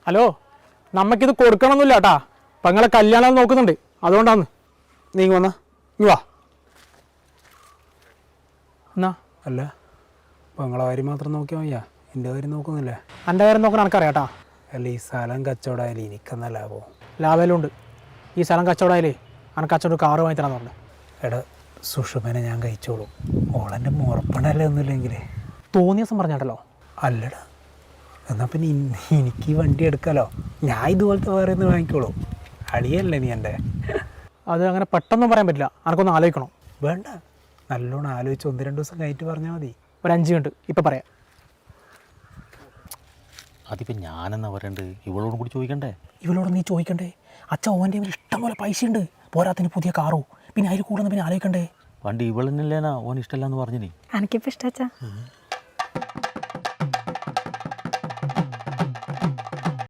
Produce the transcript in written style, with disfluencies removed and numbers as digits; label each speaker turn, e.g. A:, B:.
A: Hello, നമുക്കിത് കൊടുക്കണമെന്നില്ല കേട്ടാ. അപ്പം നിങ്ങളെ കല്യാണം നോക്കുന്നുണ്ട്, അതുകൊണ്ടാണ്.
B: നീ വന്നാ
A: നീ വാ. എന്നാ
B: അല്ല, അപ്പം നിങ്ങളെ കാര്യം മാത്രം നോക്കിയാൽ മതിയാ, എൻ്റെ കാര്യം നോക്കുന്നില്ലേ?
A: എൻ്റെ കാര്യം നോക്കണം എനിക്കറിയാം കേട്ടാ.
B: അല്ല, ഈ സ്ഥലം കച്ചവടമായാലും എനിക്കെന്നാ ലാഭം.
A: ലാഭമെല്ലാം ഉണ്ട്. ഈ സ്ഥലം കച്ചവടമായാലേ എനിക്ക് അച്ഛനൊരു കാറ് വാങ്ങി തരാന്ന് പറഞ്ഞു.
B: എടാ, സുഷുമനെ ഞാൻ കഴിച്ചോളൂ. ഓളെൻ്റെ മുറപ്പണല്ലേ ഒന്നുമില്ലെങ്കിലേ.
A: തോന്നിയ ദിവസം പറഞ്ഞാട്ടല്ലോ.
B: അല്ലടാ, എന്നാൽ പിന്നെ എനിക്ക് ഈ വണ്ടി എടുക്കാലോ. ഞാൻ ഇതുപോലത്തെ വേറെ ഒന്ന് വാങ്ങിക്കോളൂ. അളിയല്ലേ നീ എൻ്റെ?
A: അത് അങ്ങനെ പെട്ടെന്ന് പറയാൻ പറ്റില്ല, എനിക്കൊന്ന് ആലോചിക്കണം.
B: വേണ്ട, നല്ലോണം ആലോചിച്ച് 1-2 ദിവസം കഴിഞ്ഞിട്ട് പറഞ്ഞാൽ മതി.
A: ഒരു 5 മിനിറ്റ് ഇപ്പം പറയാം.
C: അതിപ്പോൾ ഞാനെന്നാ പറയണ്ടേ? ഇവളോടും കൂടി ചോദിക്കണ്ടേ?
A: ഇവളോട് നീ ചോദിക്കണ്ടേ? അച്ഛൻ ഓൻ്റെ ഇഷ്ടം പോലെ പൈസ ഉണ്ട്, പോരാത്തിന് പുതിയ കാറോ, പിന്നെ അതിൽ കൂടുതൽ പിന്നെ ആലോചിക്കണ്ടേ?
C: പണ്ട് ഇവളെന്നല്ലേനാ ഓൻ ഇഷ്ടമല്ല എന്ന് പറഞ്ഞിനി.
D: എനിക്കിപ്പോൾ ഇഷ്ടാച്ചാ.